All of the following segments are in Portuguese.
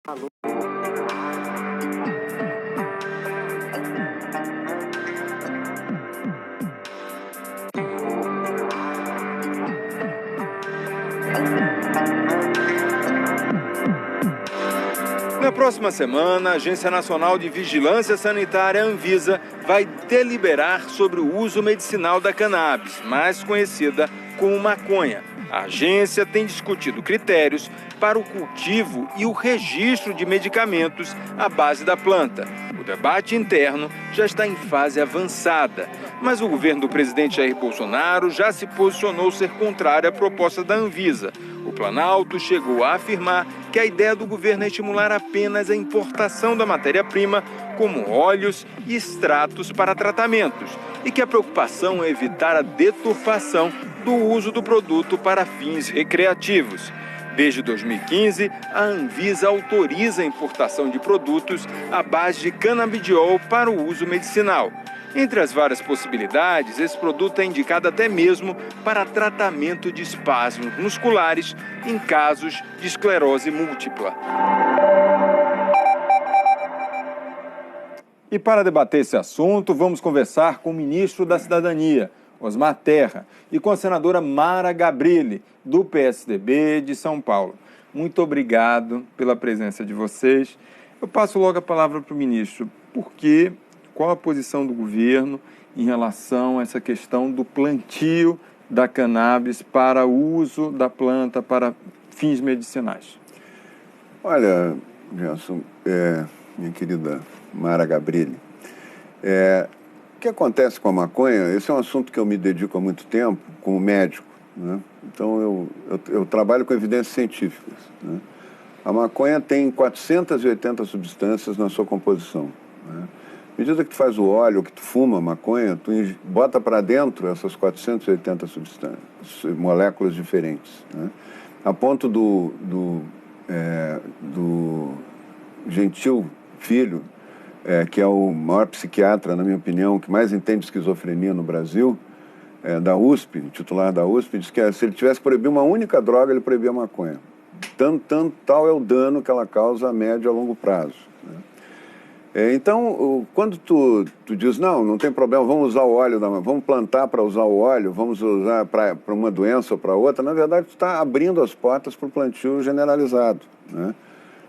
Na próxima semana, a Agência Nacional de Vigilância Sanitária, Anvisa, vai deliberar sobre o uso medicinal da cannabis, mais conhecida como maconha. A agência tem discutido critérios para o cultivo e o registro de medicamentos à base da planta. O debate interno já está em fase avançada, mas o governo do presidente Jair Bolsonaro já se posicionou ser contrário à proposta da Anvisa. O Planalto chegou a afirmar que a ideia do governo é estimular apenas a importação da matéria-prima, como óleos e extratos para tratamentos, e que a preocupação é evitar a deturpação do uso do produto para fins recreativos. Desde 2015, a Anvisa autoriza a importação de produtos à base de canabidiol para o uso medicinal. Entre as várias possibilidades, esse produto é indicado até mesmo para tratamento de espasmos musculares em casos de esclerose múltipla. E para debater esse assunto, vamos conversar com o ministro da Cidadania, Osmar Terra, e com a senadora Mara Gabrilli, do PSDB de São Paulo. Muito obrigado pela presença de vocês. Eu passo logo a palavra para o ministro. Qual a posição do governo em relação a essa questão do plantio da cannabis para o uso da planta para fins medicinais? Olha, Gerson, minha querida Mara Gabrilli, o que acontece com a maconha, esse é um assunto que eu me dedico há muito tempo como médico, né? Então eu trabalho com evidências científicas, né? A maconha tem 480 substâncias na sua composição, né? À medida que tu faz o óleo, que tu fuma maconha, tu bota para dentro essas 480 substâncias, moléculas diferentes, né? A ponto do Gentil Filho, que é o maior psiquiatra, na minha opinião, que mais entende esquizofrenia no Brasil, da USP, titular da USP, diz que se ele tivesse que proibir uma única droga, ele proibia a maconha. Tal é o dano que ela causa a médio e a longo prazo, né? Então, quando tu diz, não tem problema, vamos usar o óleo, vamos plantar para usar o óleo, vamos usar para uma doença ou para outra, na verdade, tu está abrindo as portas para o plantio generalizado, né?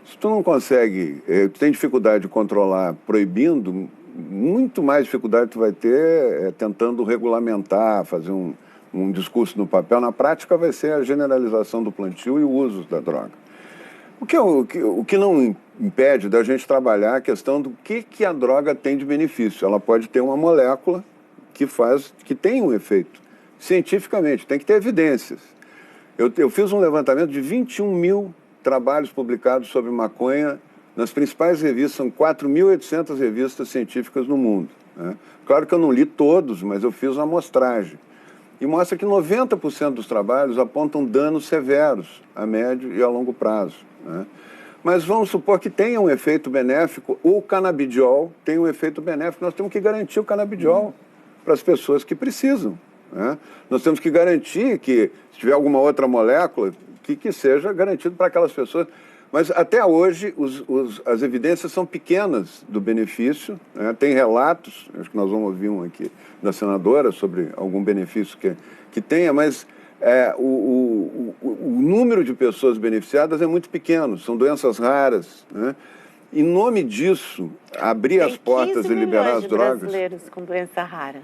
Se tu não consegue, tu tem dificuldade de controlar proibindo, muito mais dificuldade tu vai ter tentando regulamentar, fazer um discurso no papel. Na prática vai ser a generalização do plantio e o uso da droga. O que não impede da gente trabalhar a questão do que a droga tem de benefício. Ela pode ter uma molécula que tem um efeito, cientificamente, tem que ter evidências. Eu fiz um levantamento de 21 mil trabalhos publicados sobre maconha nas principais revistas, são 4.800 revistas científicas no mundo, né? Claro que eu não li todos, mas eu fiz uma amostragem. E mostra que 90% dos trabalhos apontam danos severos a médio e a longo prazo, né? Mas vamos supor que tenha um efeito benéfico, o canabidiol tem um efeito benéfico, nós temos que garantir o canabidiol para as pessoas que precisam, né? Nós temos que garantir que, se tiver alguma outra molécula, que seja garantido para aquelas pessoas. Mas até hoje as evidências são pequenas do benefício, né? Tem relatos, acho que nós vamos ouvir um aqui da senadora sobre algum benefício que tenha, mas o número de pessoas beneficiadas é muito pequeno, são doenças raras, né? Em nome disso, abrir as portas e liberar as drogas... brasileiros com doença rara.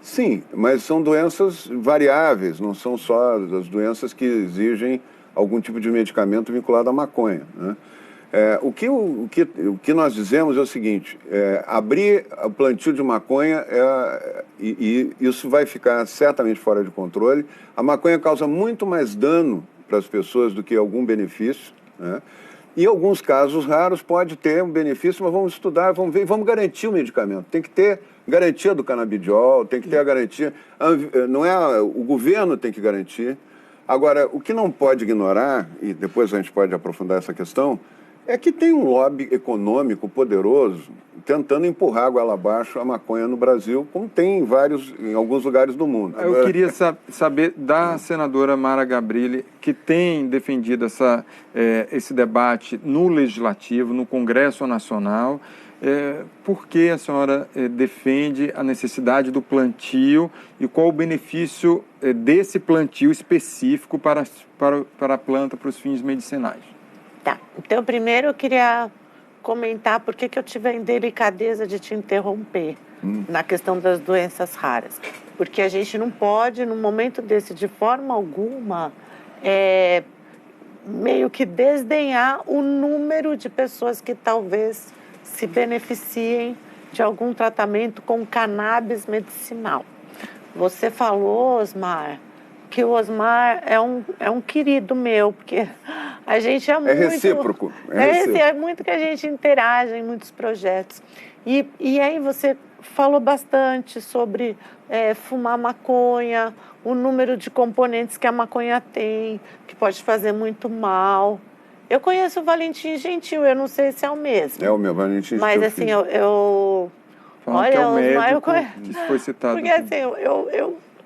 Sim, mas são doenças variáveis, não são só as doenças que exigem algum tipo de medicamento vinculado à maconha, né? O que nós dizemos é o seguinte, abrir o plantio de maconha e isso vai ficar certamente fora de controle. A maconha causa muito mais dano para as pessoas do que algum benefício, né? Em alguns casos raros pode ter um benefício, mas vamos estudar, vamos ver, vamos garantir o medicamento. Tem que ter garantia do canabidiol, tem que ter a garantia, não é o governo tem que garantir. Agora, o que não pode ignorar, e depois a gente pode aprofundar essa questão, é que tem um lobby econômico poderoso tentando empurrar a goela abaixo a maconha no Brasil, como tem em alguns lugares do mundo. Eu queria saber da senadora Mara Gabrilli, que tem defendido esse debate no Legislativo, no Congresso Nacional, por que a senhora defende a necessidade do plantio e qual o benefício desse plantio específico para a planta, para os fins medicinais? Tá, então primeiro eu queria comentar por que eu tive a indelicadeza de te interromper na questão das doenças raras. Porque a gente não pode, num momento desse, de forma alguma, meio que desdenhar o número de pessoas que talvez se beneficiem de algum tratamento com cannabis medicinal. Você falou, Osmar, que o Osmar é um querido meu, porque a gente é muito... É recíproco. É muito que a gente interage em muitos projetos. E aí você falou bastante sobre fumar maconha, o número de componentes que a maconha tem, que pode fazer muito mal. Eu conheço o Valentim Gentil, eu não sei se é o mesmo. É o meu Valentim Gentil. Mas assim, Olha, que é o médico que foi citado. Porque assim,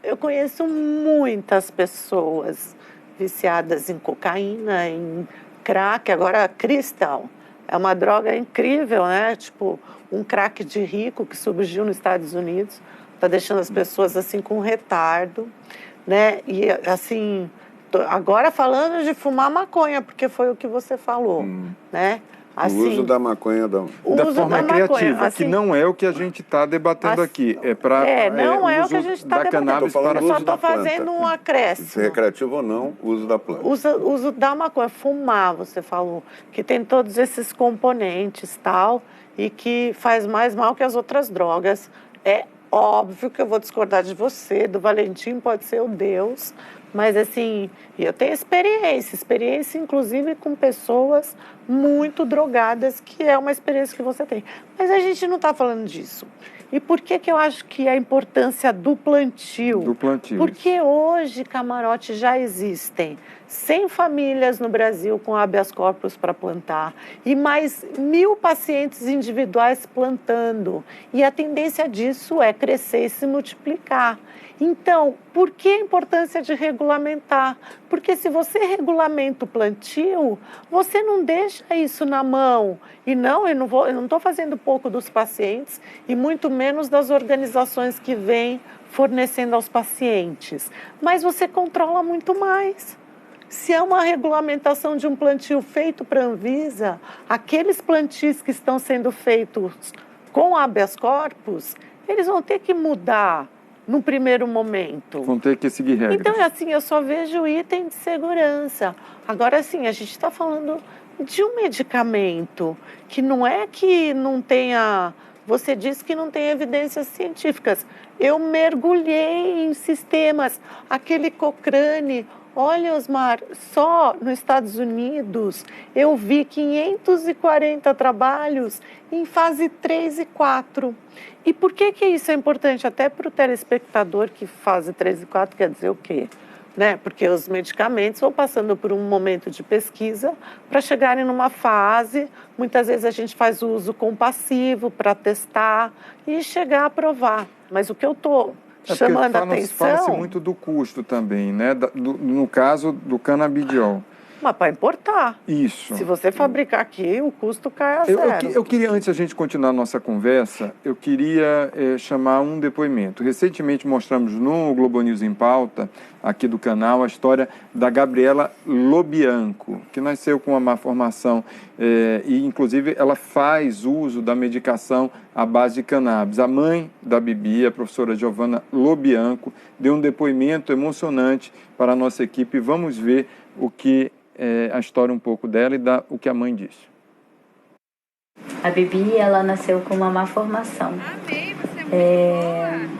eu conheço muitas pessoas viciadas em cocaína, em crack, agora crystal. É uma droga incrível, né? Tipo, um crack de rico que surgiu nos Estados Unidos, está deixando as pessoas assim com retardo, né? E assim, agora falando de fumar maconha, porque foi o que você falou, né? Assim, o uso da maconha da forma criativa, assim, que não é o que a gente está debatendo aqui. Não é o que a gente está debatendo. Eu só estou fazendo um acréscimo. Se recreativo ou não, uso da planta. Uso da maconha, fumar, você falou, que tem todos esses componentes tal, e que faz mais mal que as outras drogas. É óbvio que eu vou discordar de você, do Valentim pode ser o Deus, mas assim, eu tenho experiência inclusive com pessoas muito drogadas, que é uma experiência que você tem. Mas a gente não está falando disso. E por que eu acho que a importância do plantio? Do plantio. Porque hoje, camarote, já existem 100 famílias no Brasil com habeas corpus para plantar e mais 1.000 pacientes individuais plantando. E a tendência disso é crescer e se multiplicar. Então, por que a importância de regulamentar? Porque se você regulamenta o plantio, você não deixa isso na mão. E não, eu não estou fazendo pouco dos pacientes e muito menos das organizações que vêm fornecendo aos pacientes. Mas você controla muito mais. Se é uma regulamentação de um plantio feito para a Anvisa, aqueles plantios que estão sendo feitos com habeas corpus, eles vão ter que mudar no primeiro momento. Vão ter que seguir regras. Então, assim, eu só vejo item de segurança. Agora, assim, a gente está falando de um medicamento que não é que não tenha... Você disse que não tem evidências científicas. Eu mergulhei em sistemas. Aquele Cochrane... Olha, Osmar, só nos Estados Unidos eu vi 540 trabalhos em fase 3 e 4. E por que isso é importante? Até para o telespectador, que fase 3 e 4 quer dizer o quê? Né? Porque os medicamentos vão passando por um momento de pesquisa para chegarem numa fase. Muitas vezes a gente faz o uso compassivo para testar e chegar a aprovar. Mas o que eu estou... chamando a atenção... Fala-se muito do custo também, né? No caso do canabidiol. Mas para importar. Isso. Se você fabricar aqui, o custo cai a zero. Eu queria, antes da gente continuar a nossa conversa, eu queria chamar um depoimento. Recentemente mostramos no Globo News em Pauta, aqui do canal, a história da Gabriela Lobianco, que nasceu com uma má formação e, inclusive, ela faz uso da medicação à base de cannabis. A mãe da Bibi, a professora Giovana Lobianco, deu um depoimento emocionante para a nossa equipe. Vamos ver a história um pouco dela e o que a mãe disse. A Bibi, ela nasceu com uma má formação.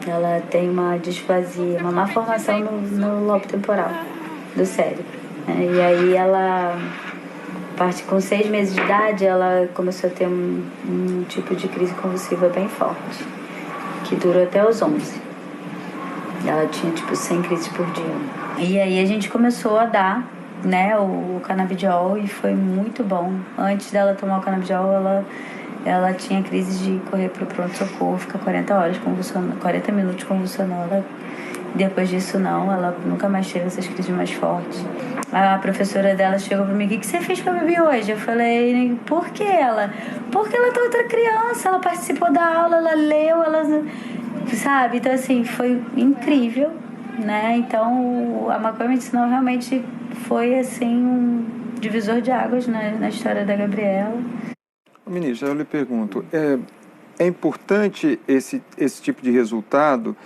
Ela tem uma displasia, uma má formação no lobo temporal do cérebro. E aí ela, com 6 meses de idade, ela começou a ter um tipo de crise convulsiva bem forte, que durou até os 11. Ela tinha 100 crises por dia. E aí a gente começou a dar, né, o canabidiol, e foi muito bom. Antes dela tomar o canabidiol, ela ela tinha crise de correr pro pronto-socorro, ficar 40 minutos convulsionando. Depois disso, não, ela nunca mais teve essas crises mais fortes. A professora dela chegou pra mim: o que você fez com a Bibi hoje? Eu falei: por que ela? Porque ela tá outra criança, ela participou da aula, ela leu, ela... Sabe? Então, assim, foi incrível, né? Então, a maconha medicinal realmente foi, assim, um divisor de águas na história da Gabriela. Ministra, eu lhe pergunto, é importante esse tipo de resultado?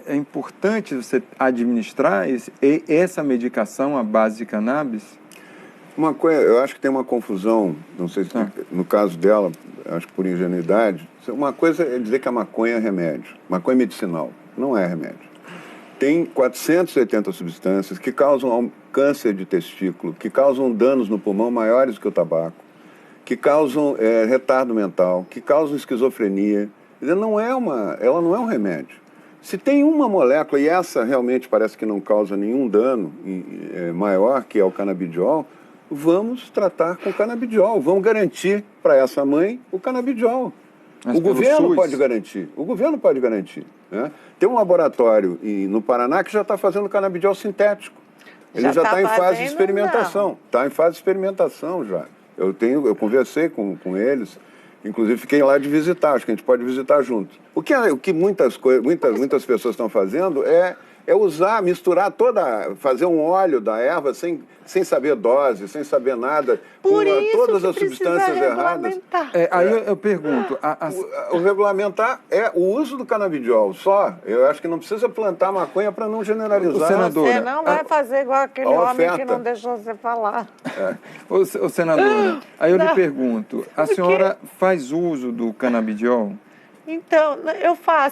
É importante você administrar essa medicação à base de cannabis? Eu acho que tem uma confusão, não sei se no caso dela, acho que por ingenuidade. Uma coisa é dizer que a maconha é remédio, maconha medicinal, não é remédio. Tem 480 substâncias que causam câncer de testículo, que causam danos no pulmão maiores do que o tabaco, que causam retardo mental, que causam esquizofrenia. Ela não é um remédio. Se tem uma molécula, e essa realmente parece que não causa nenhum dano maior, que é o canabidiol, vamos tratar com canabidiol, vamos garantir para essa mãe o canabidiol. Mas o governo pode garantir. Né? Tem um laboratório no Paraná que já está fazendo canabidiol sintético. Ele já está em fase de experimentação. Está em fase de experimentação já. Eu conversei com eles, inclusive fiquei lá de visitar, acho que a gente pode visitar juntos. O que muitas pessoas estão fazendo é misturar fazer um óleo da erva sem saber dose, sem saber nada, Por com isso todas que as substâncias erradas. Aí eu pergunto... O regulamentar é o uso do canabidiol só. Eu acho que não precisa plantar maconha para não generalizar. Você não vai fazer igual aquele homem que não deixou você falar. Ô, senadora, aí eu lhe pergunto, a senhora faz uso do canabidiol? Então,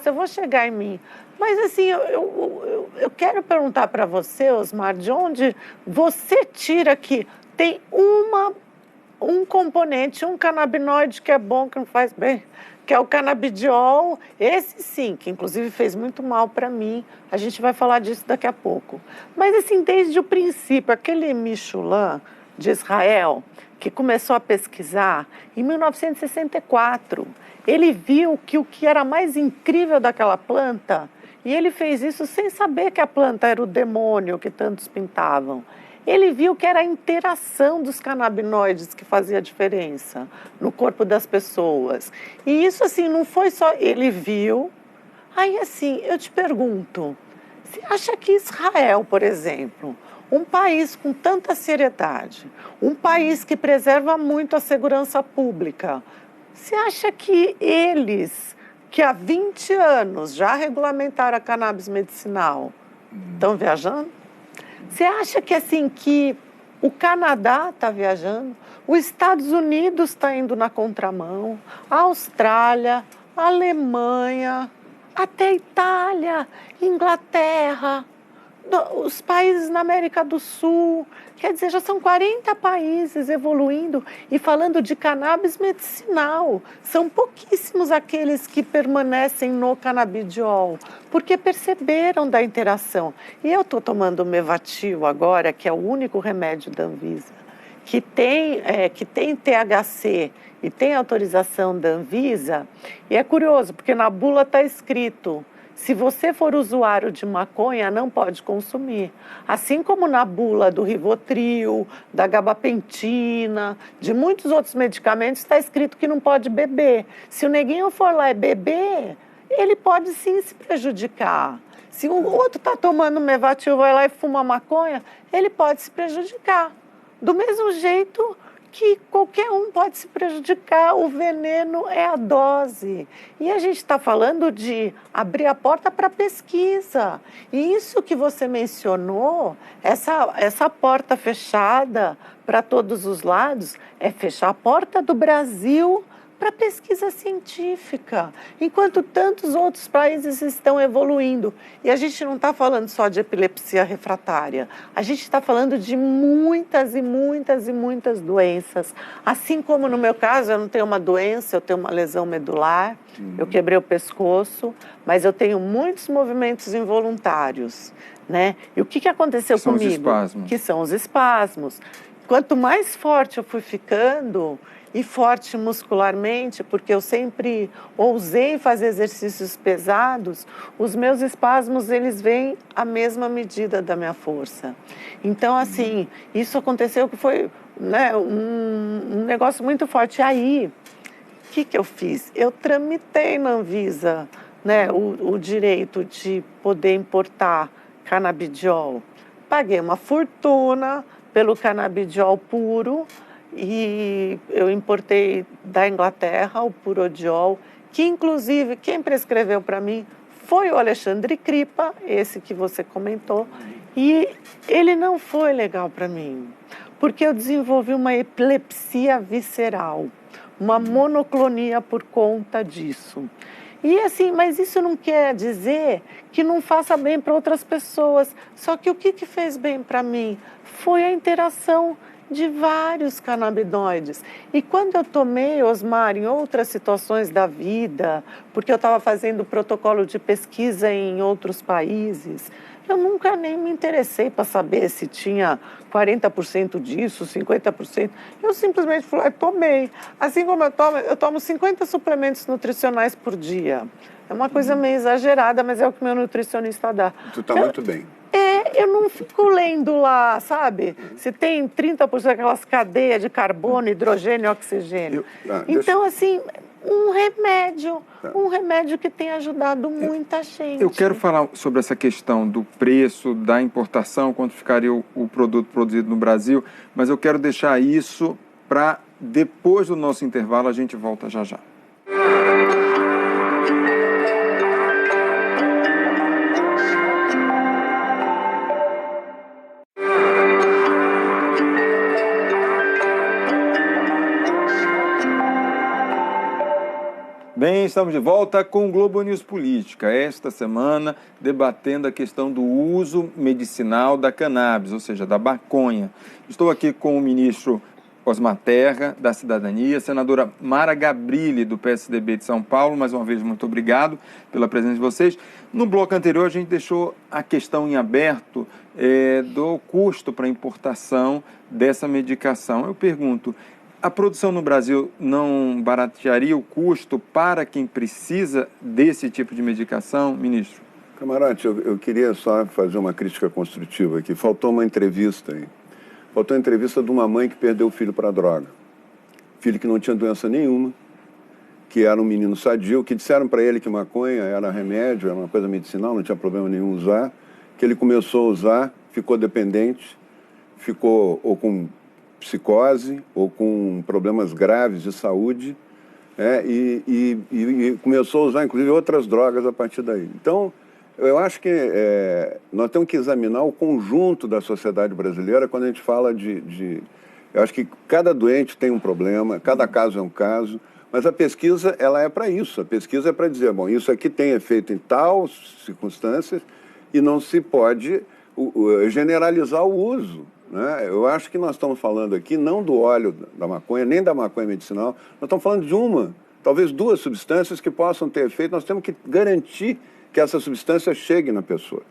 eu vou chegar em mim. Mas, assim, eu quero perguntar para você, Osmar, de onde você tira que tem um componente, um canabinoide que é bom, que não faz bem, que é o canabidiol, esse sim, que inclusive fez muito mal para mim. A gente vai falar disso daqui a pouco. Mas, assim, desde o princípio, aquele Mechoulam de Israel, que começou a pesquisar em 1964, ele viu que o que era mais incrível daquela planta, e ele fez isso sem saber que a planta era o demônio que tantos pintavam. Ele viu que era a interação dos canabinoides que fazia a diferença no corpo das pessoas. E isso, assim, não foi só ele viu. Aí, assim, eu te pergunto, você acha que Israel, por exemplo, um país com tanta seriedade, um país que preserva muito a segurança pública, você acha que eles, que há 20 anos já regulamentaram a cannabis medicinal, estão viajando? Você acha que, assim, que o Canadá está viajando, os Estados Unidos está indo na contramão, a Austrália, a Alemanha, até a Itália, Inglaterra, os países na América do Sul, quer dizer, já são 40 países evoluindo e falando de cannabis medicinal. São pouquíssimos aqueles que permanecem no canabidiol, porque perceberam da interação. E eu estou tomando o Mevatil agora, que é o único remédio da Anvisa, que tem THC e tem autorização da Anvisa. E é curioso, porque na bula está escrito: se você for usuário de maconha, não pode consumir. Assim como na bula do Rivotril, da gabapentina, de muitos outros medicamentos, está escrito que não pode beber. Se o neguinho for lá e beber, ele pode sim se prejudicar. Se o outro está tomando Mevatil, vai lá e fuma maconha, ele pode se prejudicar. Do mesmo jeito que qualquer um pode se prejudicar, o veneno é a dose. E a gente está falando de abrir a porta para pesquisa. E isso que você mencionou, essa porta fechada para todos os lados, é fechar a porta do Brasil para pesquisa científica, enquanto tantos outros países estão evoluindo. E a gente não está falando só de epilepsia refratária, a gente está falando de muitas e muitas e muitas doenças. Assim como no meu caso, eu não tenho uma doença, eu tenho uma lesão medular, eu quebrei o pescoço, mas eu tenho muitos movimentos involuntários, né? E o que aconteceu comigo? Os espasmos. Que são os espasmos. Quanto mais forte eu fui ficando, e forte muscularmente, porque eu sempre ousei fazer exercícios pesados, os meus espasmos, eles vêm à mesma medida da minha força. Então, assim, isso aconteceu que foi, né, um negócio muito forte. Aí, o que eu fiz? Eu tramitei na Anvisa, né, o direito de poder importar canabidiol. Paguei uma fortuna pelo canabidiol puro e eu importei da Inglaterra o Purodiol, que inclusive quem prescreveu para mim foi o Alexandre Kripa, esse que você comentou, e ele não foi legal para mim, porque eu desenvolvi uma epilepsia visceral, uma monoclonia por conta disso. E assim, mas isso não quer dizer que não faça bem para outras pessoas. Só que o que fez bem para mim foi a interação de vários canabinoides. E quando eu tomei, Osmar, em outras situações da vida, porque eu estava fazendo protocolo de pesquisa em outros países, eu nunca nem me interessei para saber se tinha 40% disso, 50%. Eu simplesmente falei, tomei. Assim como eu tomo 50 suplementos nutricionais por dia. É uma coisa meio exagerada, mas é o que meu nutricionista dá. Tu está muito bem. Eu não fico lendo lá, sabe? Se tem 30% daquelas cadeias de carbono, hidrogênio e oxigênio. Então, assim, um remédio que tem ajudado muita gente. Eu quero falar sobre essa questão do preço, da importação, quanto ficaria o produto produzido no Brasil, mas eu quero deixar isso para depois do nosso intervalo, a gente volta já já. Bem, estamos de volta com o Globo News Política, esta semana debatendo a questão do uso medicinal da cannabis, ou seja, da maconha. Estou aqui com o ministro Osmar Terra, da Cidadania, senadora Mara Gabrilli, do PSDB de São Paulo. Mais uma vez, muito obrigado pela presença de vocês. No bloco anterior, a gente deixou a questão em aberto do custo para a importação dessa medicação. Eu pergunto, a produção no Brasil não baratearia o custo para quem precisa desse tipo de medicação, ministro? Camarote, eu queria só fazer uma crítica construtiva aqui. Faltou uma entrevista aí. Faltou a entrevista de uma mãe que perdeu o filho para a droga. Filho que não tinha doença nenhuma, que era um menino sadio, que disseram para ele que maconha era remédio, era uma coisa medicinal, não tinha problema nenhum usar, que ele começou a usar, ficou dependente, ficou ou com psicose ou com problemas graves de saúde, e começou a usar, inclusive, outras drogas a partir daí. Então, eu acho que nós temos que examinar o conjunto da sociedade brasileira quando a gente fala eu acho que cada doente tem um problema, cada caso é um caso, mas a pesquisa, ela é para isso. A pesquisa é para dizer, bom, isso aqui tem efeito em tal circunstâncias e não se pode generalizar o uso. Né? Eu acho que nós estamos falando aqui não do óleo da maconha, nem da maconha medicinal, nós estamos falando de talvez duas substâncias que possam ter efeito. Nós temos que garantir que essa substância chegue na pessoa.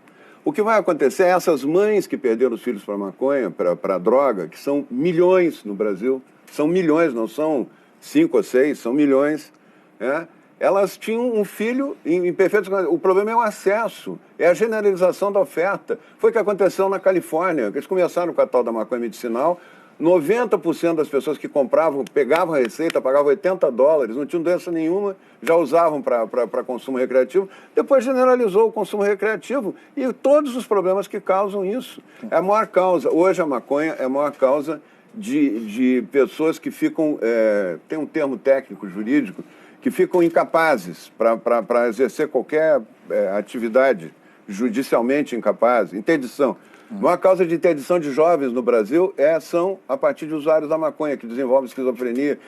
O que vai acontecer é essas mães que perderam os filhos para a maconha, para a droga, que são milhões no Brasil, são milhões, não são 5 ou 6, são milhões, elas tinham um filho em perfeito... O problema é o acesso, é a generalização da oferta. Foi o que aconteceu na Califórnia, eles começaram com a tal da maconha medicinal, 90% das pessoas que compravam, pegavam a receita, pagavam $80, não tinham doença nenhuma, já usavam para consumo recreativo, depois generalizou o consumo recreativo e todos os problemas que causam isso. É a maior causa, hoje a maconha é a maior causa de pessoas que ficam, tem um termo técnico, jurídico, que ficam incapazes para exercer qualquer atividade, judicialmente incapazes, interdição. Uma causa de interdição de jovens no Brasil são a partir de usuários da maconha, que desenvolvem esquizofrenia.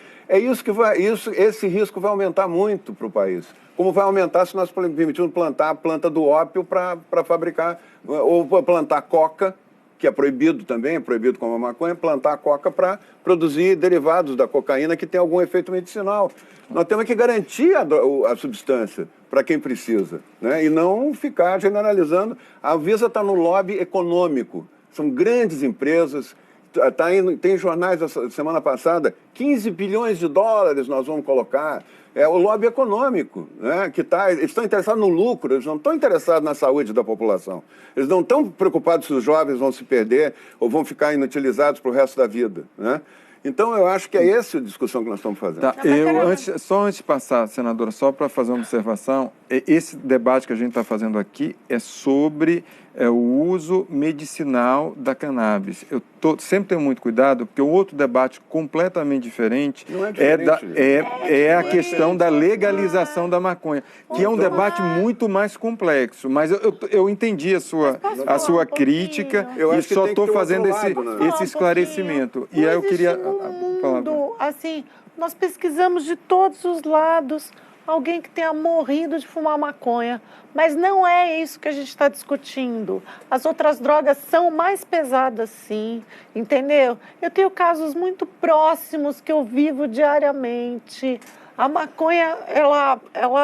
Esse risco vai aumentar muito para o país. Como vai aumentar se nós permitirmos plantar a planta do ópio para fabricar, ou plantar coca, que é proibido também, é proibido como a maconha, plantar a coca para produzir derivados da cocaína que tem algum efeito medicinal. Nós temos que garantir a substância para quem precisa, né? E não ficar generalizando. A Anvisa está no lobby econômico. São grandes empresas tem jornais essa semana passada, 15 bilhões de dólares nós vamos colocar. É o lobby econômico, né, eles estão interessados no lucro, eles não estão interessados na saúde da população. Eles não estão preocupados se os jovens vão se perder ou vão ficar inutilizados para o resto da vida, né? Então, eu acho que é essa a discussão que nós estamos fazendo. Tá, antes de passar, senadora, só para fazer uma observação, esse debate que a gente está fazendo aqui é sobre o uso medicinal da cannabis. Eu sempre tenho muito cuidado, porque o outro debate completamente diferente, não é diferente é a questão da legalização da maconha, que é um debate muito mais complexo. Mas eu entendi a sua crítica e só estou fazendo esse esclarecimento. E aí eu queria... mundo, assim, nós pesquisamos de todos os lados alguém que tenha morrido de fumar maconha, mas não é isso que a gente está discutindo. As outras drogas são mais pesadas, sim, entendeu? Eu tenho casos muito próximos que eu vivo diariamente. A maconha, ela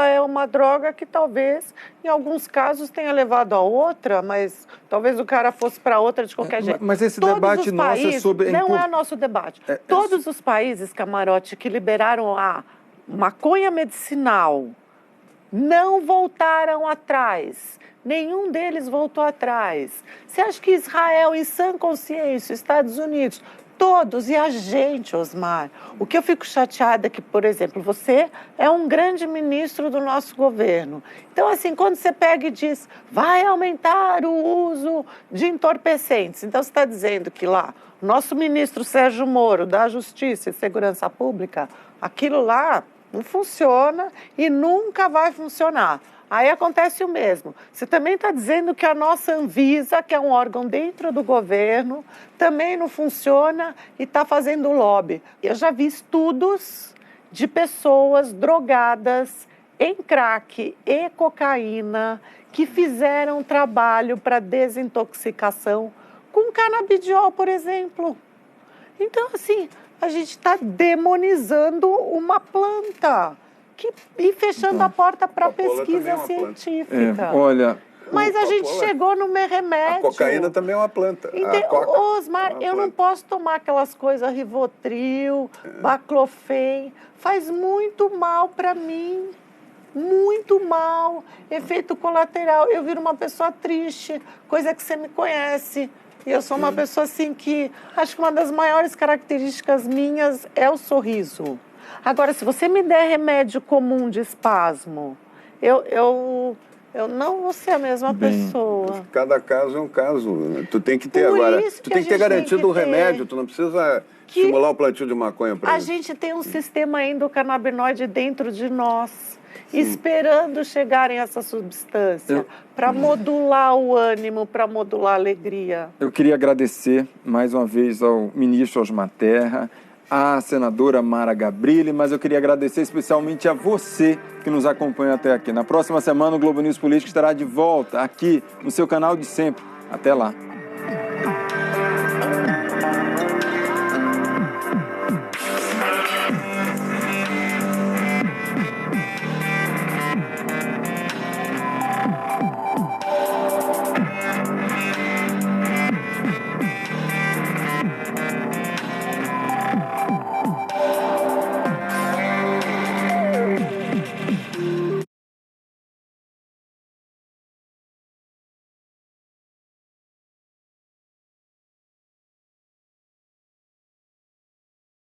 é uma droga que talvez, em alguns casos, tenha levado a outra, mas talvez o cara fosse para outra de qualquer jeito. Mas esse debate nosso é sobre... Não é o nosso debate. Todos os países, Camarote, que liberaram a maconha medicinal, não voltaram atrás. Nenhum deles voltou atrás. Você acha que Israel, em sã consciência, Estados Unidos... Todos, e a gente, Osmar. O que eu fico chateada é que, por exemplo, você é um grande ministro do nosso governo. Então, assim, quando você pega e diz, vai aumentar o uso de entorpecentes. Então, você está dizendo que lá, o nosso ministro Sérgio Moro, da Justiça e Segurança Pública, aquilo lá não funciona e nunca vai funcionar. Aí acontece o mesmo. Você também está dizendo que a nossa Anvisa, que é um órgão dentro do governo, também não funciona e está fazendo lobby. Eu já vi estudos de pessoas drogadas em crack e cocaína que fizeram trabalho para desintoxicação com canabidiol, por exemplo. Então, assim, a gente está demonizando uma planta. E fechando a porta para a pesquisa científica. Olha... Mas a gente chegou no remédio. A cocaína também é uma planta. Osmar, eu não posso tomar aquelas coisas Rivotril, Baclofen. Faz muito mal para mim. Muito mal. Efeito colateral. Eu viro uma pessoa triste, coisa que você me conhece. E eu sou uma pessoa assim que... Acho que uma das maiores características minhas é o sorriso. Agora, se você me der remédio comum de espasmo, eu não vou ser a mesma pessoa. Cada caso é um caso. Tu tem que ter agora. Tu tem que ter garantido o remédio, tu não precisa estimular o plantio de maconha para isso. A gente tem um sistema endocannabinoide dentro de nós, esperando chegarem essa substância para modular o ânimo, para modular a alegria. Eu queria agradecer mais uma vez ao ministro Osmar Terra, à senadora Mara Gabrilli, mas eu queria agradecer especialmente a você que nos acompanha até aqui. Na próxima semana o Globo News Político estará de volta aqui no seu canal de sempre. Até lá.